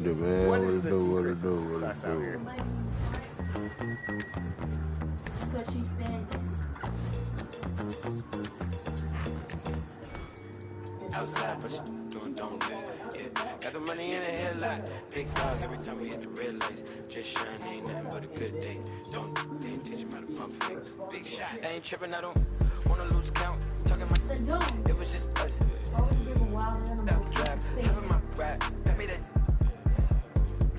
Man, what is the secret to success out here? Because she's standing. Outside, but she doing don't live. Yeah, got the money in the headlight. Big dog every time we hit the red lights. Just shine, ain't nothing but a good day. Don't teach me how to pump fake. Big shot, I ain't tripping, I don't wanna lose count. Talking my it was just us. Drive, having my ride, pay me that.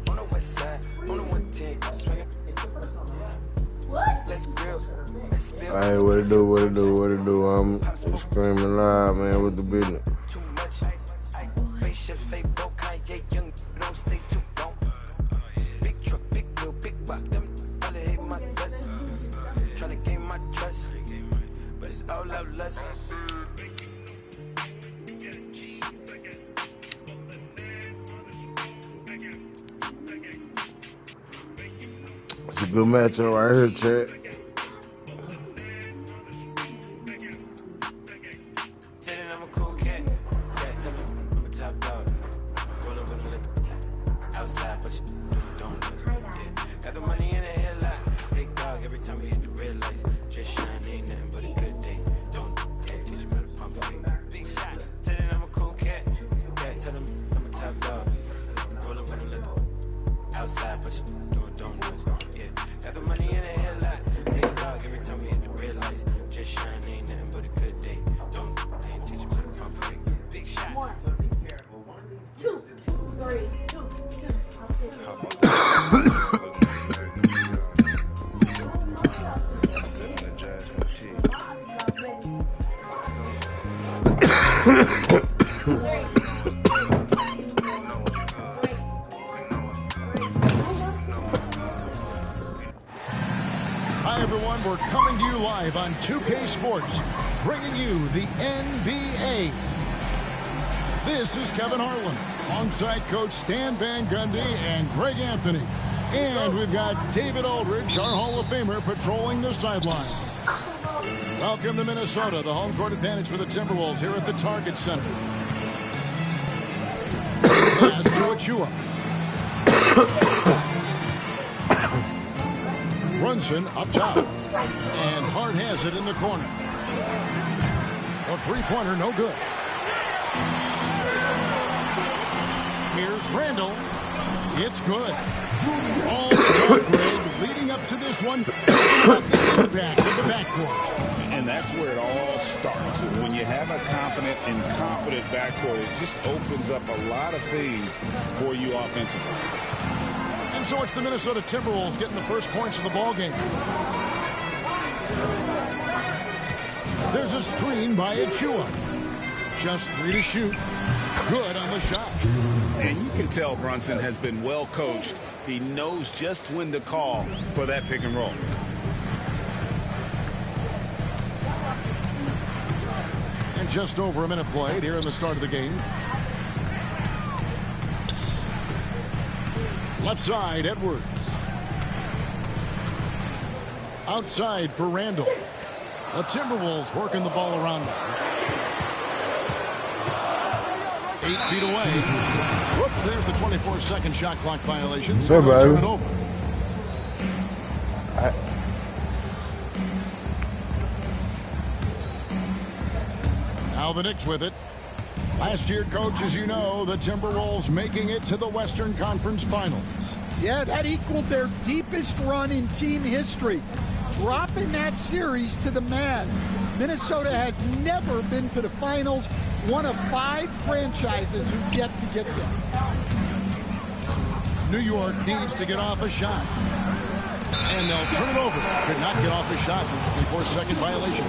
On the west side, on the 110, swinging. What? Let's grill, let's spill. Hey, what it do? I'm screaming loud, man, with the business. Too much. Spaceship, fake, broke, Kanye, young, don't stay too long. Big truck, big wheel, big rock, them all hate my guts. Tryna gain my trust, but it's all love lust. It's a good matchup right here, Chad. I'm a cool cat. Tell me I'm a top dog. Rollin' with a lip. Outside, but you don't lose. Yeah, got the money in the headlight. Big dog every time we hit the red lights. Just shine, ain't nothing but a good day. Don't teach me how to pump fake. Big shot. Tell them I'm a cool cat. Tell them I'm a top dog. Rollin' with a lip. Outside, but you don't lose. Got the money in the headlight. Big dog every time we hit the red lights. Just shine, ain't nothing but a good day. Don't teach me how to pump fake. Big shot. 1, 2, 3, 2, 2. Hi, everyone. We're coming to you live on 2K Sports, bringing you the NBA. This is Kevin Harlan, alongside Coach Stan Van Gundy and Greg Anthony. And we've got David Aldridge, our Hall of Famer, patrolling the sideline. Welcome to Minnesota, the home court advantage for the Timberwolves here at the Target Center. Pass to Achua. Brunson up top. And Hart has it in the corner. A three-pointer, no good. Here's Randall. It's good. All the talk, Greg, leading up to this one, about the impact of the backcourt. And that's where it all starts. When you have a confident and competent backcourt, it just opens up a lot of things for you offensively. And so it's the Minnesota Timberwolves getting the first points of the ball game. There's a screen by Achua. Just 3 to shoot. Good on the shot. And you can tell Brunson has been well coached. He knows just when to call for that pick and roll. And just over a minute played here in the start of the game. Left side, Edwards. Outside for Randall. The Timberwolves working the ball around now. 8 feet away. Whoops, there's the 24-second shot clock violation. So they'll turn it over. Now the Knicks with it. Last year, Coach, as you know, the Timberwolves making it to the Western Conference Finals. Yeah, that equaled their deepest run in team history, dropping that series to the Mavs. Minnesota has never been to the finals, one of 5 franchises who get to get there. New York needs to get off a shot. And they'll turn it over. Could not get off a shot. 24-second violation.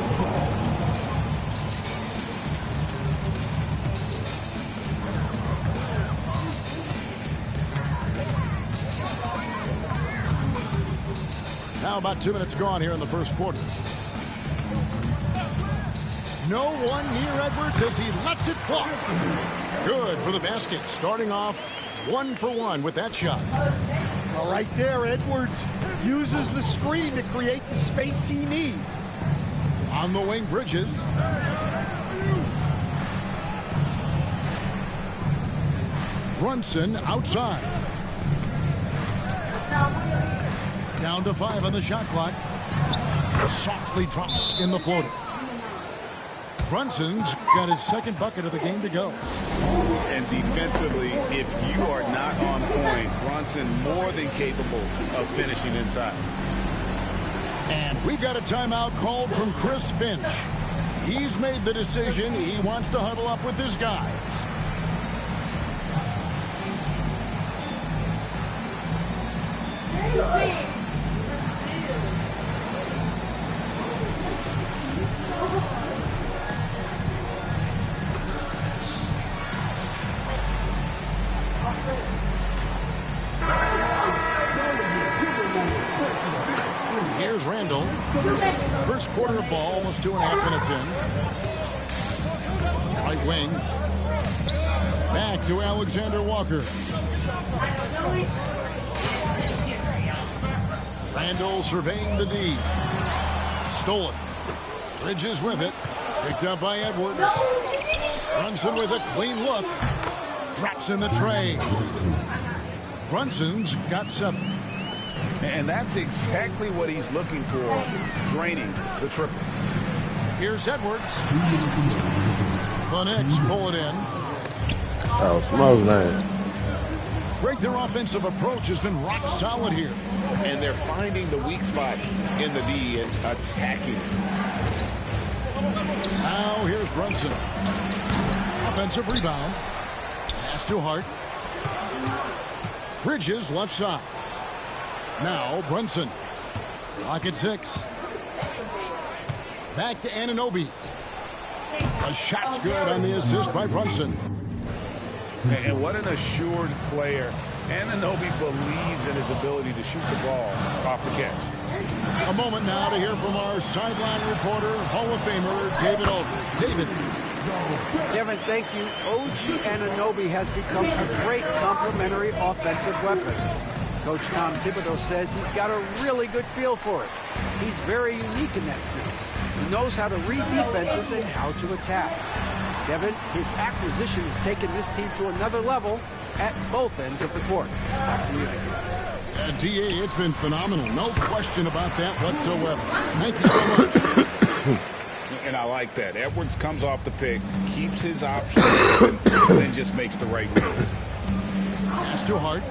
Now about 2 minutes gone here in the first quarter. No one near Edwards as he lets it fly. Good for the basket. Starting off 1 for 1 with that shot. Well, right there, Edwards uses the screen to create the space he needs. On the wing, Bridges. Brunson outside. Down to 5 on the shot clock. Softly drops in the floater. Brunson's got his second bucket of the game to go. And defensively, if you are not on point, Brunson more than capable of finishing inside. And we've got a timeout called from Chris Finch. He's made the decision. He wants to huddle up with his guys. Here's Randall. First quarter of ball, almost 2.5 minutes in. Right wing. Back to Alexander Walker. Randall surveying the D. Stolen. Bridges with it. Picked up by Edwards. Brunson with a clean look. Drops in the tray. Brunson's got 7. And that's exactly what he's looking for, draining the triple. Here's Edwards. The Knicks pull it in. Oh, smoke, man. Greg, their offensive approach has been rock solid here. And they're finding the weak spots in the D and attacking. Now here's Brunson. Offensive rebound. Pass to Hart. Bridges left side. Now Brunson. Clock at 6. Back to Anunoby. A shot's good on the assist by Brunson. And what an assured player. Anunoby believes in his ability to shoot the ball off the catch. A moment now to hear from our sideline reporter, Hall of Famer David Aldridge. David. Kevin, thank you. OG Anunoby has become a great complementary offensive weapon. Coach Tom Thibodeau says he's got a really good feel for it. He's very unique in that sense. He knows how to read defenses and how to attack. Kevin, his acquisition has taken this team to another level at both ends of the court. Back to you. DA, it's been phenomenal. No question about that whatsoever. Thank you so much. And I like that. Edwards comes off the pick, keeps his options open, and then just makes the right move. Pass to Hart.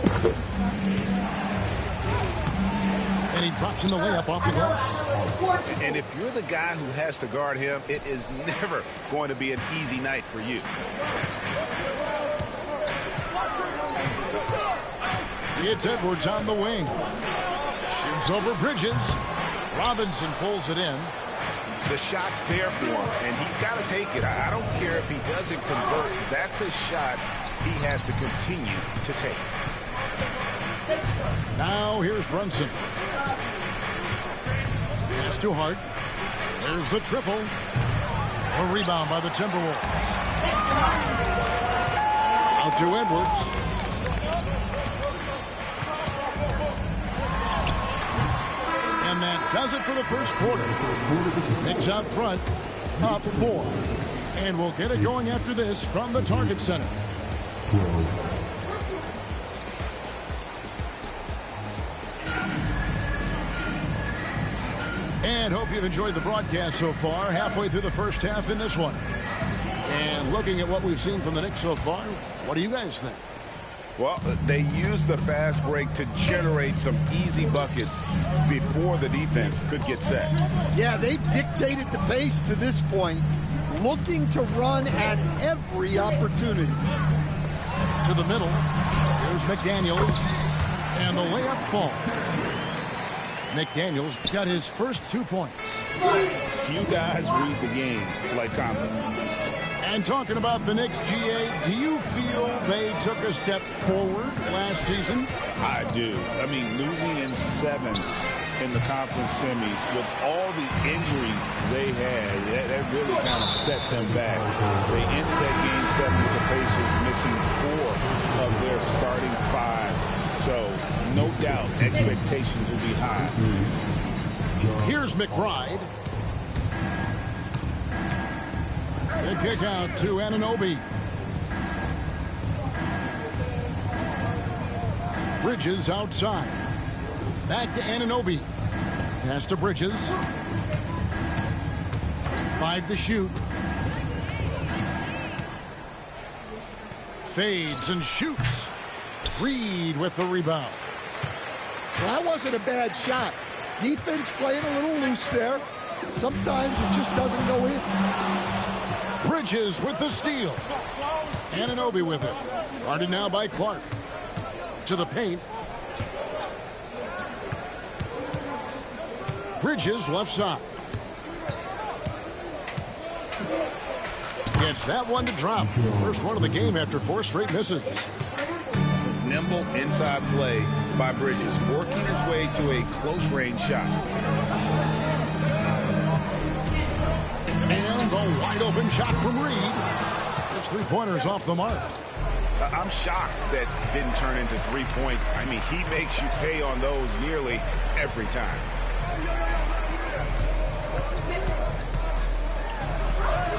And he drops in the layup off the glass. And if you're the guy who has to guard him, it is never going to be an easy night for you. It's Edwards on the wing. Shoots over Bridges. Robinson pulls it in. The shot's there for him, and he's got to take it. I don't care if he doesn't convert. That's a shot he has to continue to take. Now here's Brunson. Pass to Hart. There's the triple. A rebound by the Timberwolves. Out to Edwards. And that does it for the first quarter. Knicks out front, up 4. And we'll get it going after this from the Target Center. And hope you've enjoyed the broadcast so far. Halfway through the first half in this one. And looking at what we've seen from the Knicks so far, what do you guys think? Well, they used the fast break to generate some easy buckets before the defense could get set. Yeah, they've dictated the pace to this point, looking to run at every opportunity. To the middle. Here's McDaniels. And the layup falls. McDaniels got his first 2 points. Few guys read the game like Conley. And talking about the Knicks, GA, do you feel they took a step forward last season? I do. I mean, losing in 7 in the conference semis with all the injuries they had, that really kind of set them back. They ended that game 7 with the Pacers missing 4 of their starting 5. So, no doubt, expectations will be high. Here's McBride. The kick out to Anunoby. Bridges outside. Back to Anunoby. Pass to Bridges. 5 to shoot. Fades and shoots. Reed with the rebound. Well, that wasn't a bad shot. Defense playing a little loose there. Sometimes it just doesn't go in. Bridges with the steal. Anunoby with it. Guarded now by Clark. To the paint. Bridges left side. Gets that one to drop. First one of the game after 4 straight misses. Nimble inside play by Bridges, working his way to a close-range shot. And a wide-open shot from Reed. His 3-pointers off the mark. I'm shocked that didn't turn into 3 points. I mean, he makes you pay on those nearly every time.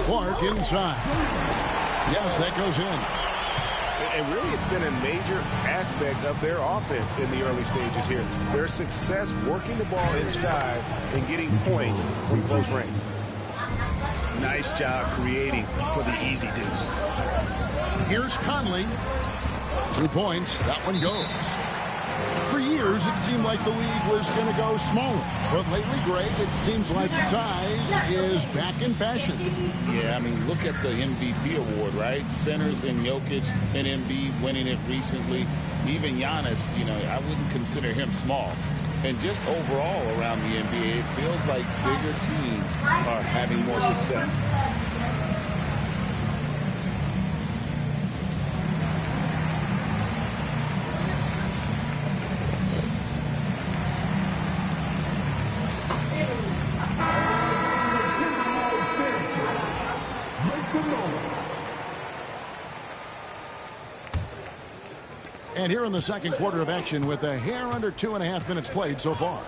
Clark inside. Yes, that goes in. And really, it's been a major aspect of their offense in the early stages here. Their success working the ball inside and getting points from close range. Nice job creating for the easy deuce. Here's Conley. 2 points. That one goes. For years, it seemed like the league was going to go smaller. But lately, Greg, it seems like size is back in fashion. Yeah, I mean, look at the MVP award, right? Centers and Jokic and Embiid winning it recently. Even Giannis, you know, I wouldn't consider him small. And just overall around the NBA, it feels like bigger teams are having more success. And here in the second quarter of action with a hair under 2.5 minutes played so far.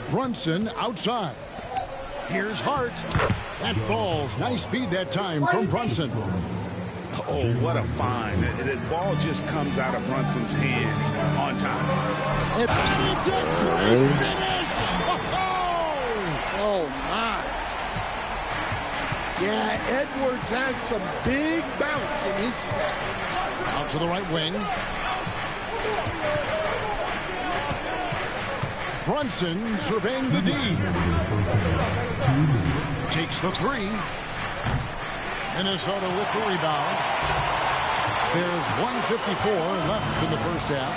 Brunson outside. Here's Hart. That falls. Nice feed that time from Brunson. Oh, what a find. The ball just comes out of Brunson's hands on time. And it's a great finish. Oh, my. Yeah, Edwards has some big bounce in his step. Out to the right wing. Brunson surveying the D. Takes the 3. Minnesota with the rebound. There's 1:54 left in the first half.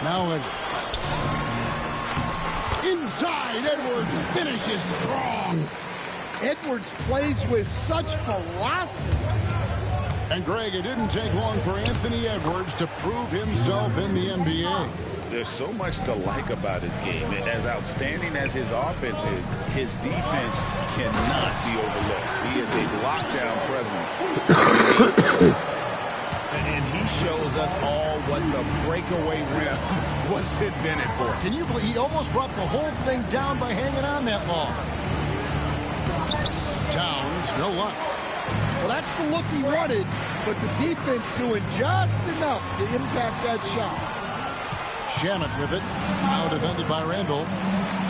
Now inside, Edwards finishes strong. Edwards plays with such velocity. And Greg, it didn't take long for Anthony Edwards to prove himself in the NBA. There's so much to like about his game. And as outstanding as his offense is, his defense cannot be overlooked. He is a lockdown presence. And he shows us all what the breakaway rim was invented for. Can you believe he almost brought the whole thing down by hanging on that long? Towns, no luck. Well, that's the look he wanted, but the defense doing just enough to impact that shot. Shannon with it. Now defended by Randall.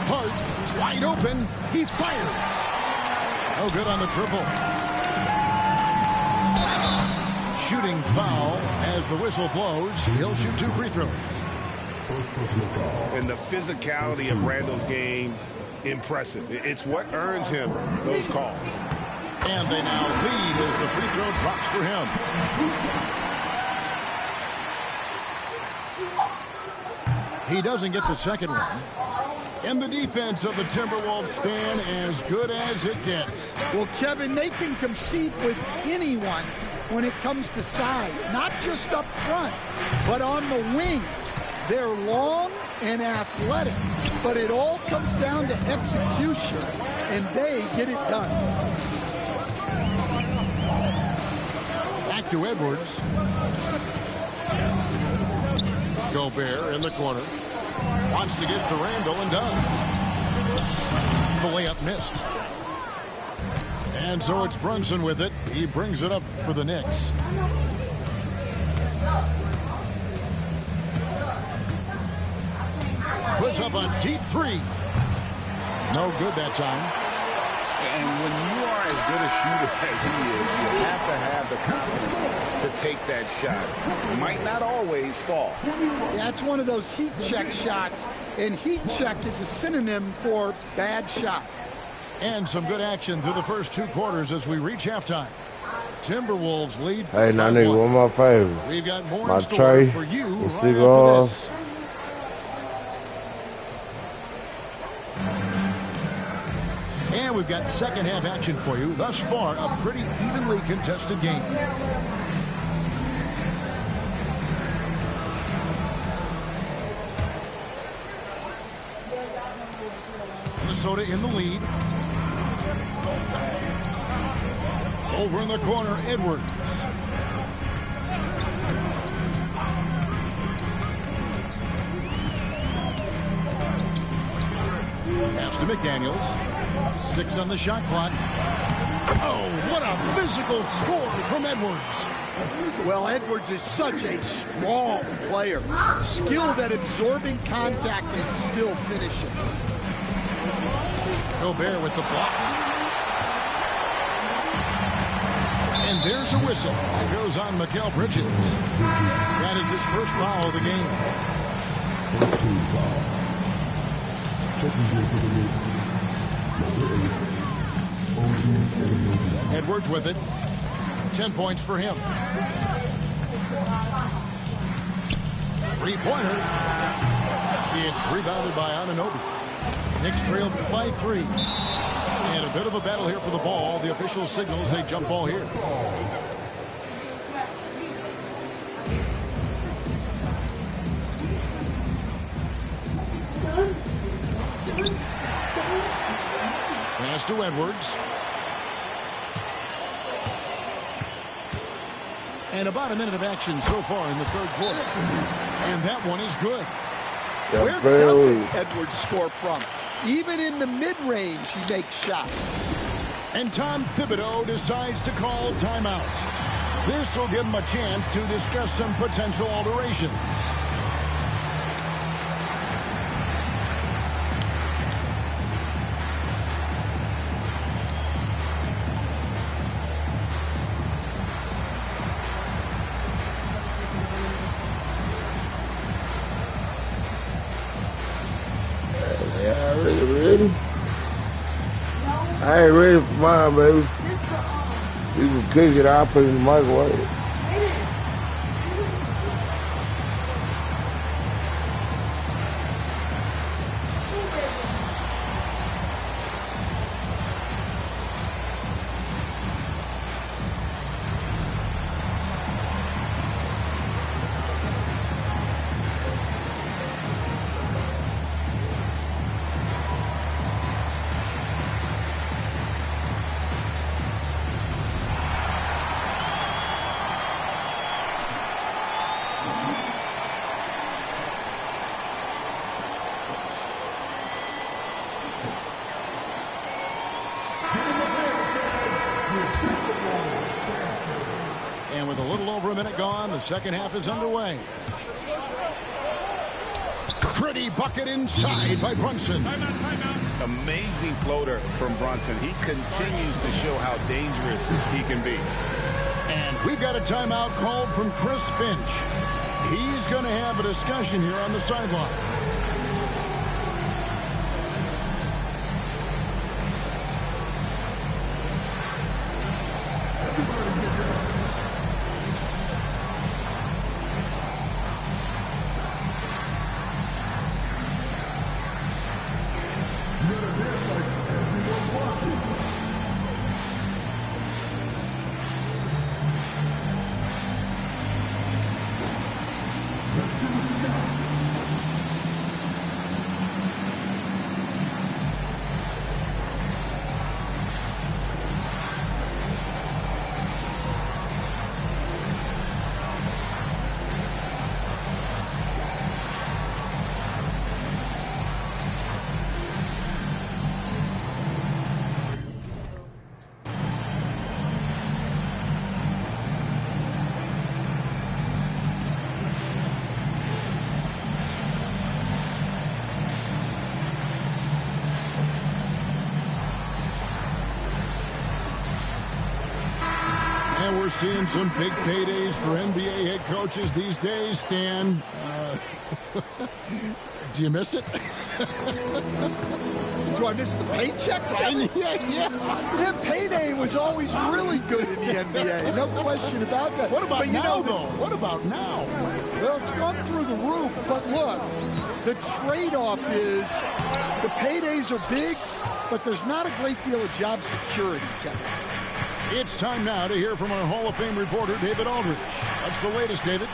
Hart, wide open. He fires. No good on the triple. Shooting foul as the whistle blows. He'll shoot 2 free throws. And the physicality of Randall's game, impressive. It's what earns him those calls. And they now lead as the free throw drops for him. He doesn't get the second one. And the defense of the Timberwolves stand as good as it gets. Well, Kevin, they can compete with anyone when it comes to size, not just up front, but on the wings. They're long and athletic, but it all comes down to execution, and they get it done. Back to Edwards. Gobert in the corner. Wants to get to Randall and does. The layup missed. And so it's Brunson with it. He brings it up for the Knicks. Puts up a deep three. No good that time. And when you are as good a shooter as he is, you have to have the confidence to take that shot. It might not always fall. That's one of those heat check shots, and heat check is a synonym for bad shot. And some good action through the first 2 quarters as we reach halftime. Timberwolves lead. Hey, now nigga, one more favor. We've got more My in store tray, for you the right after cigars. this. And we've got second half action for you. Thus far, a pretty evenly contested game. Minnesota in the lead. Over in the corner, Edwards. Pass to McDaniels. 6 on the shot clock. Oh, what a physical score from Edwards. Well, Edwards is such a strong player. Skilled at absorbing contact and still finishing. Gobert with the block. And there's a whistle. It goes on Mikal Bridges. That is his first foul of the game. Edwards with it. 10 points for him. 3-pointer. It's rebounded by Anunoby. Knicks trail by 3. And a bit of a battle here for the ball. The official signals a jump ball here. Pass to Edwards. And about a minute of action so far in the third quarter. And that one is good. Where doesn't Edwards score from? Even in the mid-range, he makes shots. And Tom Thibodeau decides to call timeout. This will give him a chance to discuss some potential alterations. I ain't ready for mine, baby. You can cook it, I'll put it in the microwave. And with a little over a minute gone, the second half is underway. Pretty bucket inside by Brunson. Amazing floater from Brunson. He continues to show how dangerous he can be. And we've got a timeout called from Chris Finch. He's going to have a discussion here on the sideline. seeing some big paydays for NBA head coaches these days, Stan. Do you miss it? Do I miss the paychecks, Kevin? Yeah, payday was always really good in the NBA. No question about that. What about but now, though? What about now? Well, it's gone through the roof, but look, the trade-off is the paydays are big, but there's not a great deal of job security, Kevin. It's time now to hear from our Hall of Fame reporter, David Aldridge. What's the latest, David?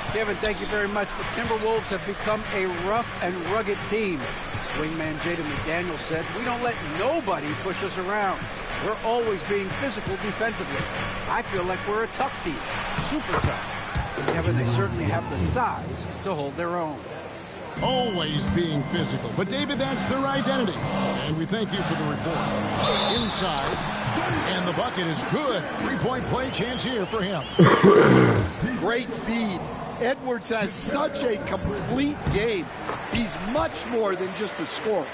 Kevin, thank you very much. The Timberwolves have become a rough and rugged team. Swingman Jaden McDaniels said, "We don't let nobody push us around. We're always being physical defensively. I feel like we're a tough team, super tough." And Kevin, they certainly have the size to hold their own. Always being physical. But, David, that's their identity. And we thank you for the report. Inside, and the bucket is good. Three-point play chance here for him. Great feed. Edwards has such a complete game. He's much more than just a scorer.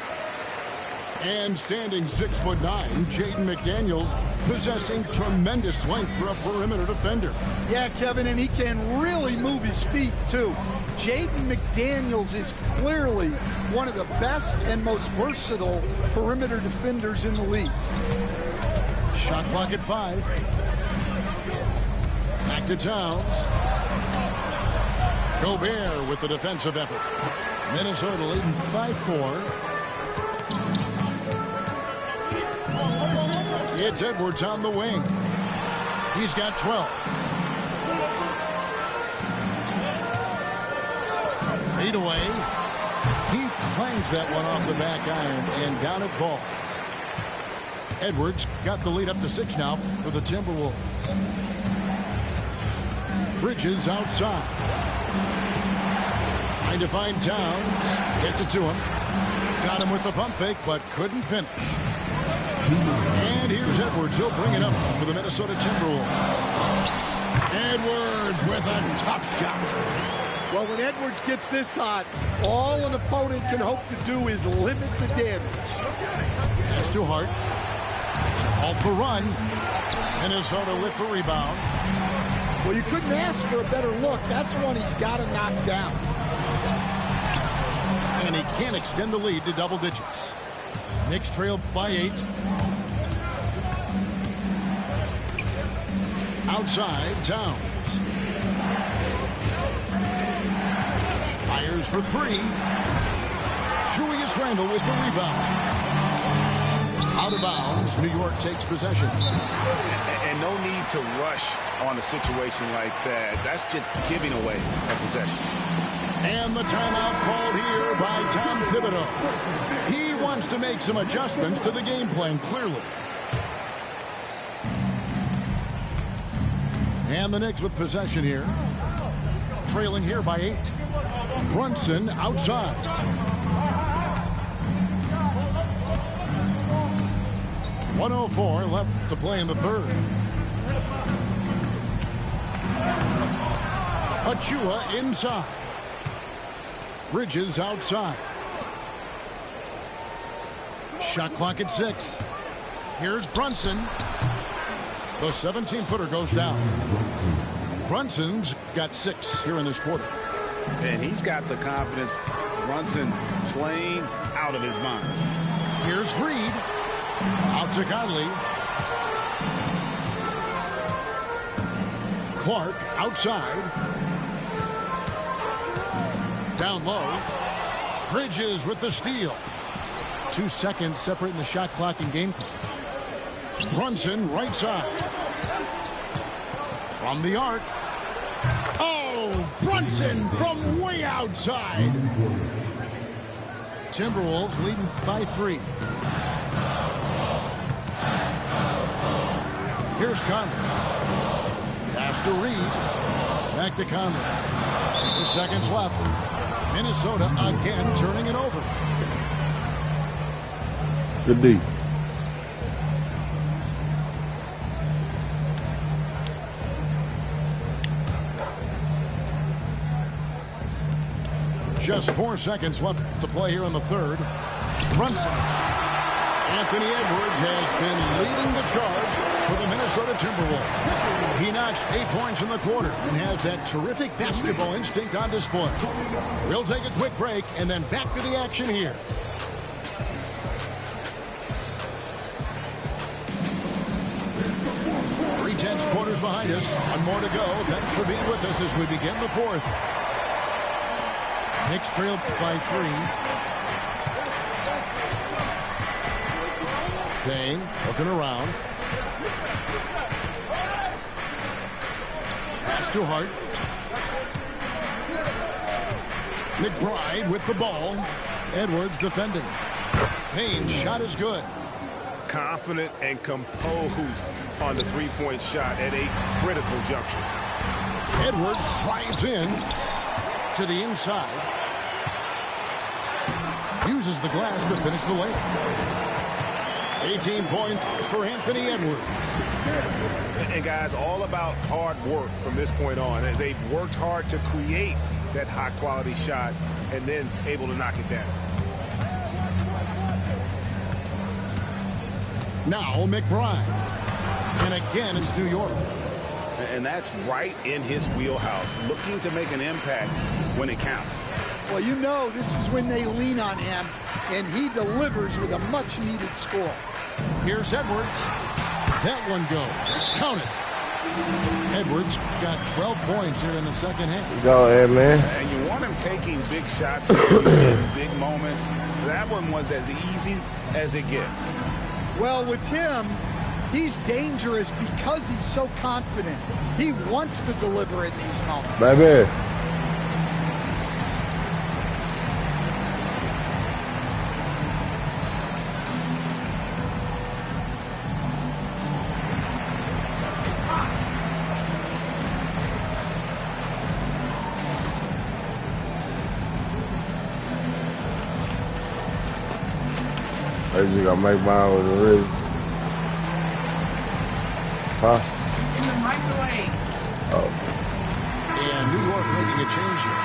And standing 6'9", Jaden McDaniels possessing tremendous length for a perimeter defender. Yeah, Kevin, and he can really move his feet, too. Jaden McDaniels is clearly one of the best and most versatile perimeter defenders in the league. Shot clock at 5. Back to Towns. Gobert with the defensive effort. Minnesota leading by 4. It's Edwards on the wing. He's got 12. Fade away. He clangs that one off the back iron, and down it falls. Edwards got the lead up to 6 now for the Timberwolves. Bridges outside. Trying to find Towns. Gets it to him. Got him with the pump fake, but couldn't finish. And here's Edwards. He'll bring it up for the Minnesota Timberwolves. Edwards with a tough shot. Well, when Edwards gets this hot, all an opponent can hope to do is limit the damage. That's too hard. Halt the run. Minnesota with the rebound. Well, you couldn't ask for a better look. That's one he's got to knock down. And he can't extend the lead to double digits. Knicks trail by 8. Outside, Towns. Fires for 3. Julius Randle with the rebound. Out of bounds, New York takes possession. And no need to rush on a situation like that. That's just giving away a possession. And the timeout called here by Tom Thibodeau. He wants to make some adjustments to the game plan, clearly. And the Knicks with possession here. Trailing here by 8. Brunson outside. .104 left to play in the third. Achua inside. Bridges outside. Shot clock at 6. Here's Brunson. The 17-footer goes down. Brunson's got 6 here in this quarter. And he's got the confidence. Brunson playing out of his mind. Here's Reed. Out to Conley. Clark outside. Down low. Bridges with the steal. 2 seconds separating the shot clock and game clock. Brunson right side. From the arc. Oh, Brunson from way outside. Timberwolves leading by 3. Here's Conley. Pass to Reed. Back to Conley. 2 seconds left. Minnesota again turning it over. Good D. Just 4 seconds left to play here in the third. Brunson. Anthony Edwards has been leading the charge for the Minnesota Minnesota Timberwolves. He notched 8 points in the quarter and has that terrific basketball instinct on display. We'll take a quick break and then back to the action here. 3/10 quarters behind us. One more to go. Thanks for being with us as we begin the fourth. Knicks trail by 3. Payne looking around. Pass to Hart. McBride with the ball. Edwards defending. Payne's shot is good. Confident and composed on the three-point shot at a critical juncture. Edwards drives in to the inside. Uses the glass to finish the layup. 18 points for Anthony Edwards. And guys, all about hard work from this point on. They've worked hard to create that high-quality shot and then able to knock it down. Now McBride. And again, it's New York. And that's right in his wheelhouse, looking to make an impact when it counts. Well, you know this is when they lean on him, and he delivers with a much-needed score. Here's Edwards. That one goes. Count it. Edwards got 12 points here in the second half. Go ahead, man. And you want him taking big shots in big moments. That one was as easy as it gets. Well, with him, he's dangerous because he's so confident. He wants to deliver in these moments. Baby. I just gotta make mine with the wrist. Huh? In the microwave. Oh. And New York making a change here.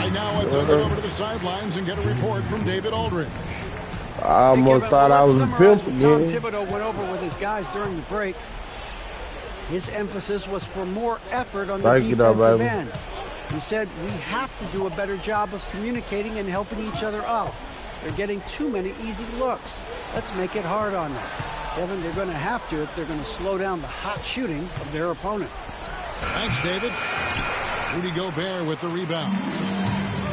Right now, let's look over to the sidelines and get a report from David Aldridge. I almost thought I was a fifth Tom again. Thibodeau went over with his guys during the break. His emphasis was for more effort on the defensive end. He said, we have to do a better job of communicating and helping each other out. They're getting too many easy looks. Let's make it hard on them. Kevin, they're going to have to if they're going to slow down the hot shooting of their opponent. Thanks, David. Rudy Gobert with the rebound.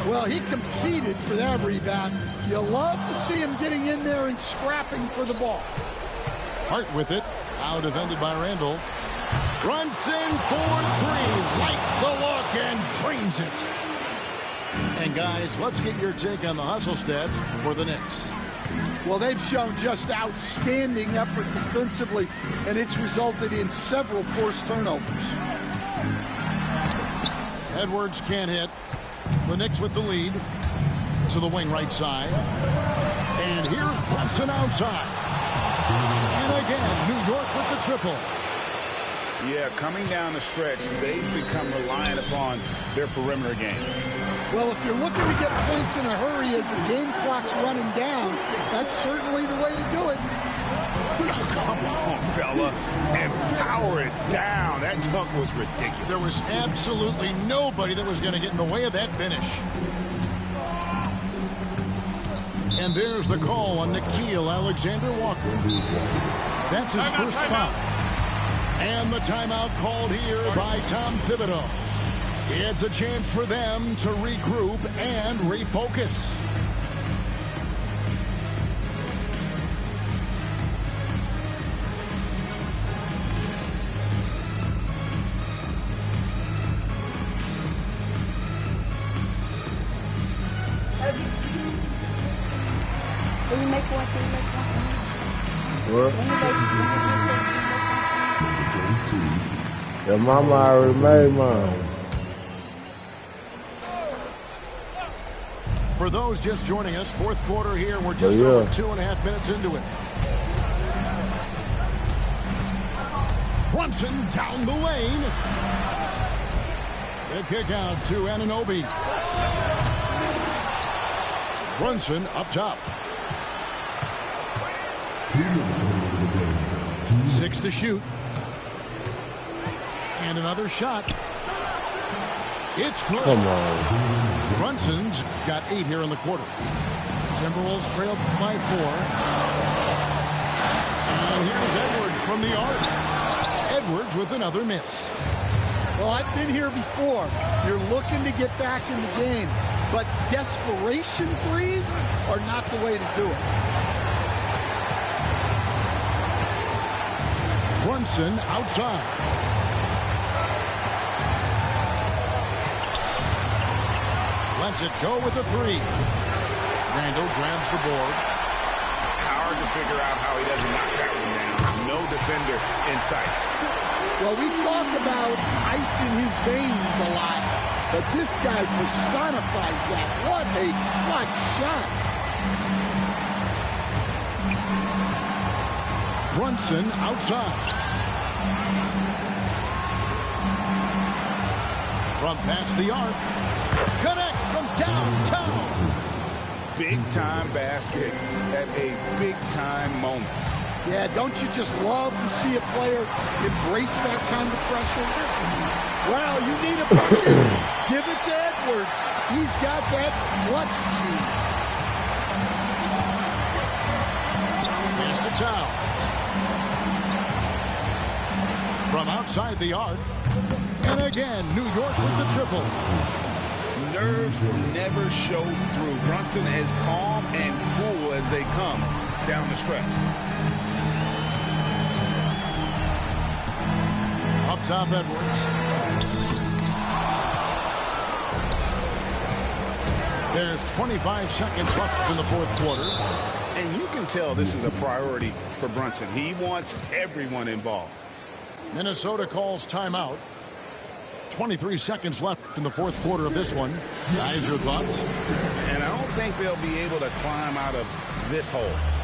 Well, he competed for that rebound. You love to see him getting in there and scrapping for the ball. Hart with it. Now defended by Randall. Brunson for 3. Likes the look and drains it. And guys, let's get your take on the hustle stats for the Knicks. Well, they've shown just outstanding effort defensively, and it's resulted in several forced turnovers. Edwards can't hit. The Knicks with the lead. To the wing right side. And here's Brunson outside. And again, New York with the triple. Yeah, coming down the stretch, they've become reliant upon their perimeter game. Well, if you're looking to get points in a hurry as the game clock's running down, that's certainly the way to do it. Come on, fella, and power it down. That dunk was ridiculous. There was absolutely nobody that was going to get in the way of that finish. And there's the call on Nickeil Alexander-Walker. That's his first foul. And the timeout called here by Tom Thibodeau. It's a chance for them to regroup and refocus. Can you make one? What? Your mama already made mine. For those just joining us, fourth quarter here. We're just over 2.5 minutes into it. Brunson down the lane. The kick out to Anunoby. Brunson up top. 6 to shoot. And another shot. It's good. Come on. Brunson's got 8 here in the quarter. Timberwolves trail by 4. And here's Edwards from the arc. Edwards with another miss. Well, I've been here before. You're looking to get back in the game, but desperation threes are not the way to do it. Brunson outside. Lets it go with the 3. Randall grabs the board. Hard to figure out how he doesn't knock that one down. No defender in sight. Well, we talk about ice in his veins a lot, but this guy personifies that. What a clutch shot. Brunson outside. From past the arc. Connects from downtown. Big-time basket at a big-time moment. Yeah, don't you just love to see a player embrace that kind of pressure? Wow, you need a bucket. Give it to Edwards. He's got that clutch gene. Pass to Towns. From outside the arc. And again, New York with the triple. Nerves never show through. Brunson as calm and cool as they come down the stretch. Up top, Edwards. There's 25 seconds left in the fourth quarter. And you can tell this is a priority for Brunson. He wants everyone involved. Minnesota calls timeout. 23 seconds left in the fourth quarter of this one. Guys, your thoughts? And I don't think they'll be able to climb out of this hole.